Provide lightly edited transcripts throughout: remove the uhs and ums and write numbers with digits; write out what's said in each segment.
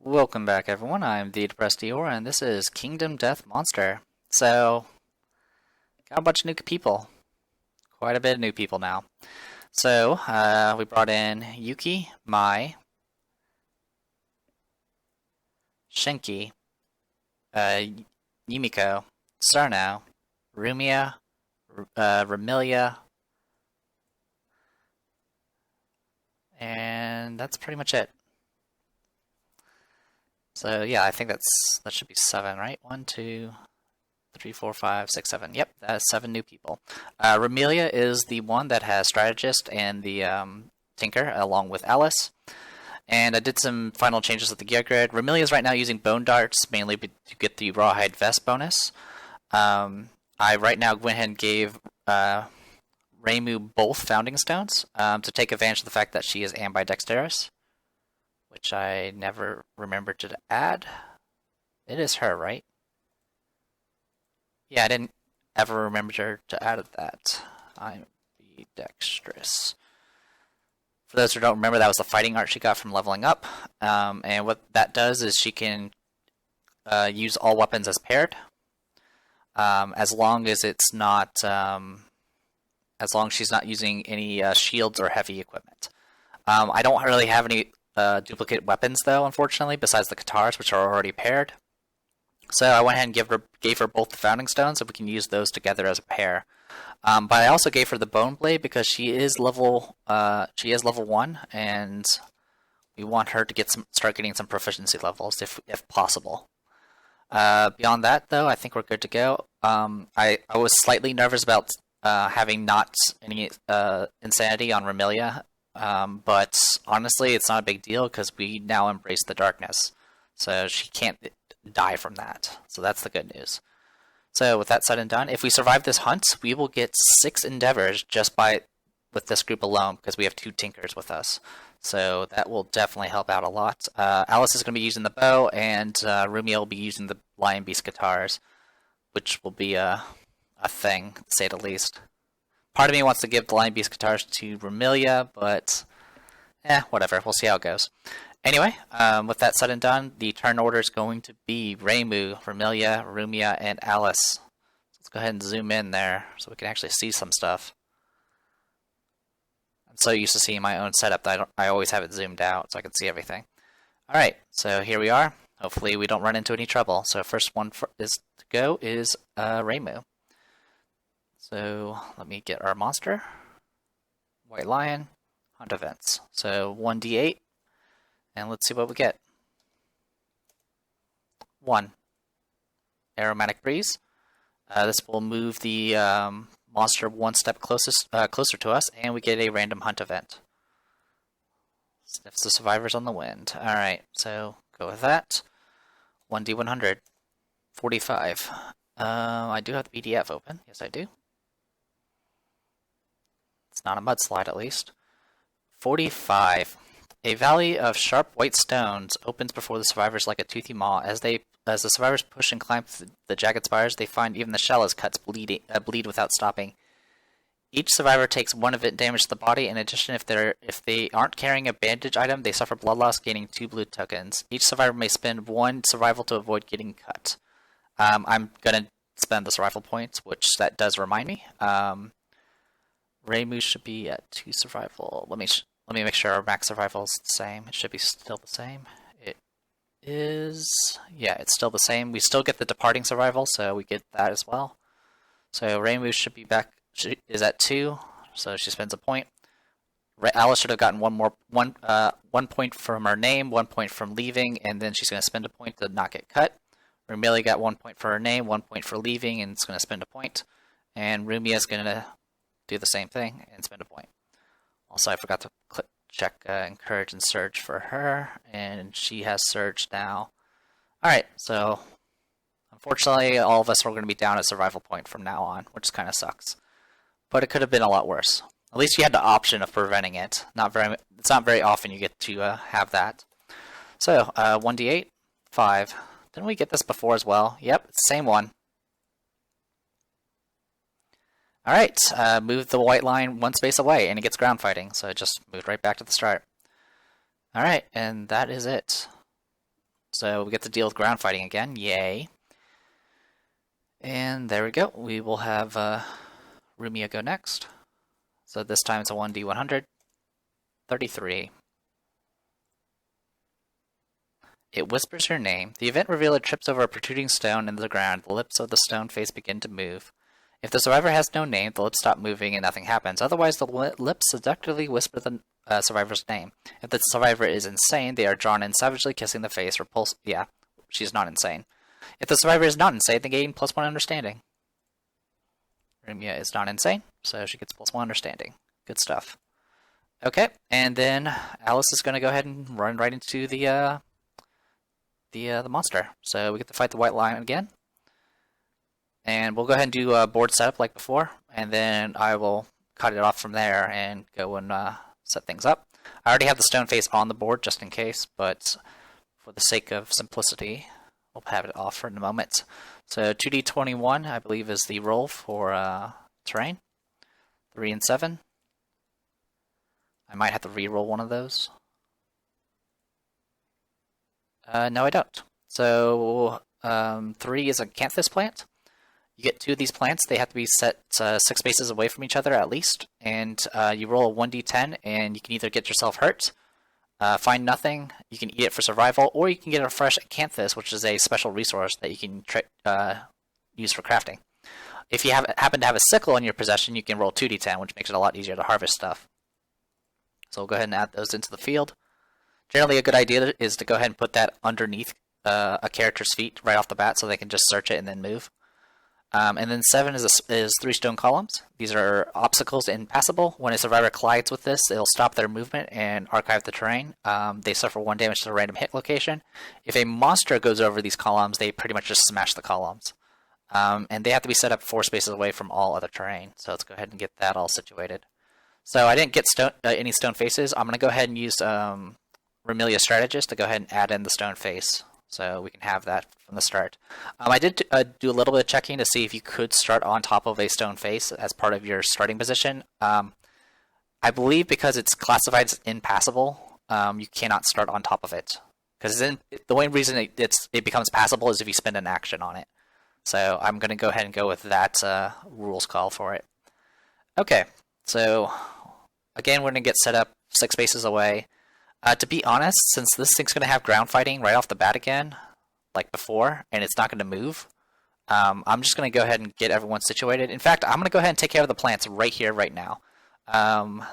Welcome back, everyone. I'm the Depressed Eeyore, and this is Kingdom Death Monster. So, got a bunch of new people. Quite a bit of new people now. So, we brought in Yuki, Mai, Shinki, Yumiko, Sarno, Rumia, Ramilia, and that's pretty much it. So yeah, I think that should be 7, right? 1, 2, 3, 4, 5, 6, 7. Yep, that's 7 new people. Ramilia is the one that has Strategist and the Tinker, along with Alice. And I did some final changes with the gear grid. Ramilia is right now using Bone Darts, mainly to get the Rawhide Vest bonus. I right now went ahead and gave Reimu both Founding Stones to take advantage of the fact that she is ambidextrous, which I never remembered to add. It is her, right? Yeah, I didn't ever remember to add that. I'm ambidextrous. For those who don't remember, that was the fighting art she got from leveling up. And what that does is she can use all weapons as paired, as long as it's not, as long as she's not using any shields or heavy equipment. I don't really have any duplicate weapons though, unfortunately, besides the Katars, which are already paired. So I went ahead and gave her both the Founding Stones, so we can use those together as a pair. But I also gave her the Bone Blade because she is level 1, and we want her to start getting some proficiency levels if possible. Beyond that, though, I think we're good to go. I was slightly nervous about having not any insanity on Ramilia, but honestly, it's not a big deal because we now embrace the darkness, so she can't die from that. So that's the good news. So with that said and done, if we survive this hunt, we will get 6 endeavors just with this group alone, because we have 2 Tinkers with us. So that will definitely help out a lot. Alice is going to be using the bow, and Rumia will be using the Lion Beast Guitars, which will be a thing, to say the least. Part of me wants to give the Lion Beast Guitars to Ramilia, but whatever. We'll see how it goes. Anyway, with that said and done, the turn order is going to be Reimu, Ramilia, Rumia, and Alice. Let's go ahead and zoom in there so we can actually see some stuff. I'm so used to seeing my own setup that I always have it zoomed out so I can see everything. Alright, so here we are. Hopefully we don't run into any trouble. So first one is Reimu. So let me get our monster. White Lion, Hunt Events. So 1d8. And let's see what we get. 1. Aromatic Breeze. This will move the monster one step closer to us, and we get a random hunt event. Sniffs the survivors on the wind. Alright, so go with that. 1d100. 45. I do have the PDF open. Yes, I do. It's not a mudslide, at least. 45. A valley of sharp white stones opens before the survivors like a toothy maw. As the survivors push and climb the jagged spires, they find even the shallows cuts bleed without stopping. Each survivor takes 1 event damage to the body. In addition, if they aren't carrying a bandage item, they suffer blood loss, gaining 2 blue tokens. Each survivor may spend 1 survival to avoid getting cut. I'm gonna spend the survival points, which that does remind me. Reimu should be at 2 survival. Let me make sure our max survival is the same. It should be still the same. It is... yeah, it's still the same. We still get the departing survival, so we get that as well. So Reimu should be back... she is at 2, so she spends a point. Alice should have gotten one point from her name, 1 point from leaving, and then she's going to spend a point to not get cut. Ramilia got 1 point for her name, 1 point for leaving, and it's going to spend a point. And Rumia is going to do the same thing and spend a point. Also, I forgot to check Encourage and Surge for her, and she has Surge now. Alright, so unfortunately all of us are going to be down a survival point from now on, which kind of sucks. But it could have been a lot worse. At least you had the option of preventing it. It's not very often you get to have that. So, 1d8, 5. Didn't we get this before as well? Yep, it's the same one. Alright, move the white line 1 space away, and it gets ground fighting, so it just moved right back to the start. Alright, and that is it. So we get to deal with ground fighting again. Yay. And there we go. We will have Rumia go next. So this time it's a 1d100. 33. It whispers your name. The event revealer trips over a protruding stone in the ground. The lips of the stone face begin to move. If the survivor has no name, the lips stop moving and nothing happens. Otherwise, the lips seductively whisper the survivor's name. If the survivor is insane, they are drawn in, savagely kissing the face. Yeah, she's not insane. If the survivor is not insane, they gain +1 understanding. Rumia is not insane, so she gets +1 understanding. Good stuff. Okay, and then Alice is going to go ahead and run right into the monster. So we get to fight the white lion again. And we'll go ahead and do a board setup like before, and then I will cut it off from there and go and set things up. I already have the stone face on the board just in case, but for the sake of simplicity, we'll have it off for a moment. So 2d21, I believe, is the roll for terrain. 3 and 7. I might have to re-roll one of those. No, I don't. So 3 is a canthus plant. You get 2 of these plants. They have to be set 6 spaces away from each other at least. And you roll a 1d10, and you can either get yourself hurt, find nothing, you can eat it for survival, or you can get a fresh canthus, which is a special resource that you can use for crafting. If you happen to have a sickle in your possession, you can roll 2d10, which makes it a lot easier to harvest stuff. So we'll go ahead and add those into the field. Generally, a good idea is to go ahead and put that underneath a character's feet right off the bat so they can just search it and then move. And then 7 is 3 stone columns. These are obstacles and impassable. When a survivor collides with this, it'll stop their movement and archive the terrain. They suffer 1 damage to a random hit location. If a monster goes over these columns, they pretty much just smash the columns. And they have to be set up 4 spaces away from all other terrain. So let's go ahead and get that all situated. So I didn't get any stone faces. I'm going to go ahead and use Remelia Strategist to go ahead and add in the stone face, so we can have that from the start. I did do a little bit of checking to see if you could start on top of a stone face as part of your starting position. I believe because it's classified as impassable, you cannot start on top of it. Because the only reason it becomes passable is if you spend an action on it. So I'm going to go ahead and go with that rules call for it. Okay, so again, we're going to get set up 6 spaces away. To be honest, since this thing's going to have ground fighting right off the bat again, like before, and it's not going to move, I'm just going to go ahead and get everyone situated. In fact, I'm going to go ahead and take care of the plants right here, right now. I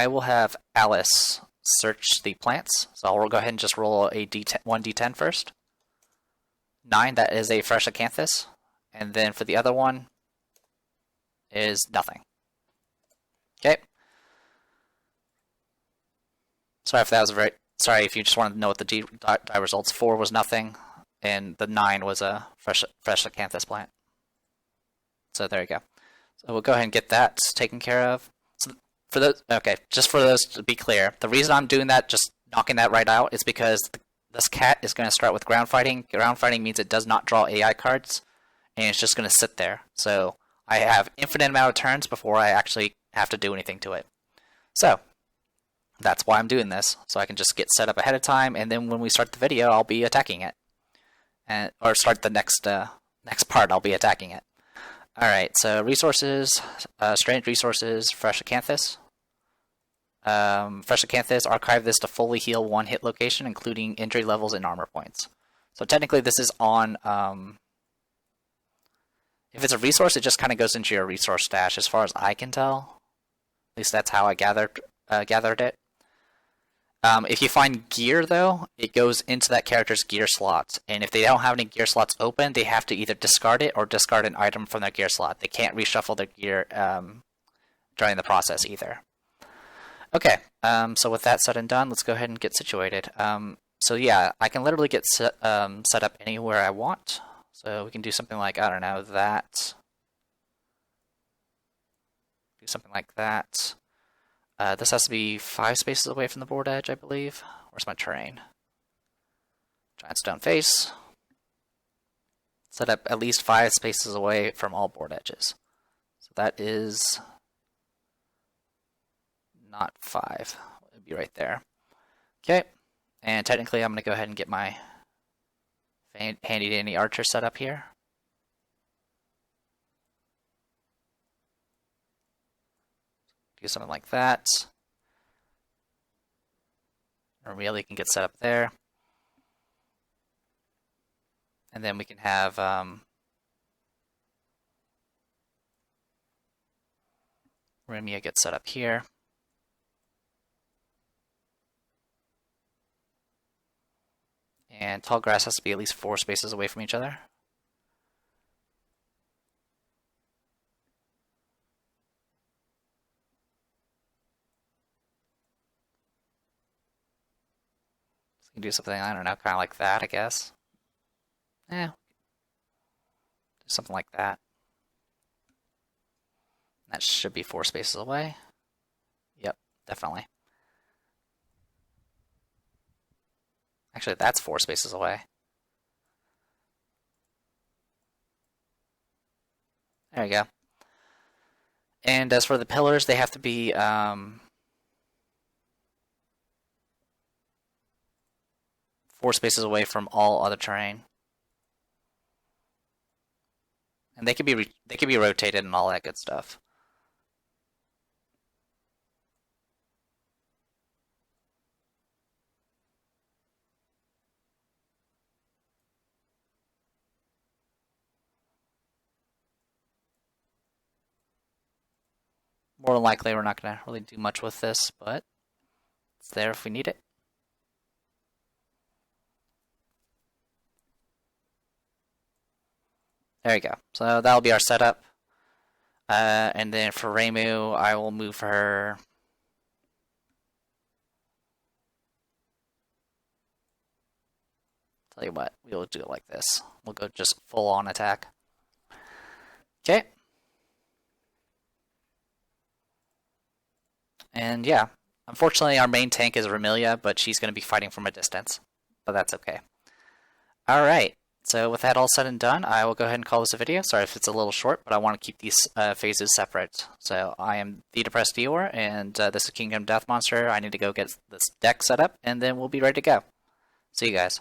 will have Alice search the plants. So I'll go ahead and just roll a 1d10 first. 9, that is a fresh acanthus. And then for the other one is nothing. Okay. Sorry if that was sorry if you just wanted to know what the die results. 4 was nothing, and the 9 was a fresh acanthus plant. So there you go. So we'll go ahead and get that taken care of. So for those, okay, just for those to be clear, the reason I'm doing that, just knocking that right out, is because this cat is going to start with ground fighting. Ground fighting means it does not draw AI cards, and it's just going to sit there. So I have infinite amount of turns before I actually have to do anything to it. So that's why I'm doing this, so I can just get set up ahead of time, and then when we start the video, I'll be attacking it, or start the next part, I'll be attacking it. All right, so resources, strange resources, fresh acanthus. Fresh acanthus, archive this to fully heal 1 hit location, including injury levels and armor points. So technically, this is on. If it's a resource, it just kind of goes into your resource stash, as far as I can tell. At least that's how I gathered it. If you find gear, though, it goes into that character's gear slots. And if they don't have any gear slots open, they have to either discard it or discard an item from their gear slot. They can't reshuffle their gear during the process either. Okay, so with that said and done, let's go ahead and get situated. So yeah, I can literally get set up anywhere I want. So we can do something like, I don't know, that. Do something like that. This has to be 5 spaces away from the board edge, I believe. Where's my terrain? Giant stone face. Set up at least 5 spaces away from all board edges. So that is not 5. It would be right there. Okay, and technically I'm going to go ahead and get my handy dandy archer set up here. Do something like that. Or really can get set up there. And then we can have Remia get set up here. And tall grass has to be at least 4 spaces away from each other. So you can do something, I don't know, kind of like that, I guess. Do something like that. That should be 4 spaces away. Yep, definitely. Actually, that's 4 spaces away. There you go. And as for the pillars, they have to be 4 spaces away from all other terrain. And they can be rotated and all that good stuff. More than likely, we're not going to really do much with this, but it's there if we need it. There you go. So that'll be our setup. And then for Reimu, I will move her. Tell you what, we'll do it like this. We'll go just full on attack. Okay. And yeah, unfortunately our main tank is Remilia, but she's going to be fighting from a distance. But that's okay. Alright, so with that all said and done, I will go ahead and call this a video. Sorry if it's a little short, but I want to keep these phases separate. So I am the Depressed Dior, and this is Kingdom Death Monster. I need to go get this deck set up, and then we'll be ready to go. See you guys.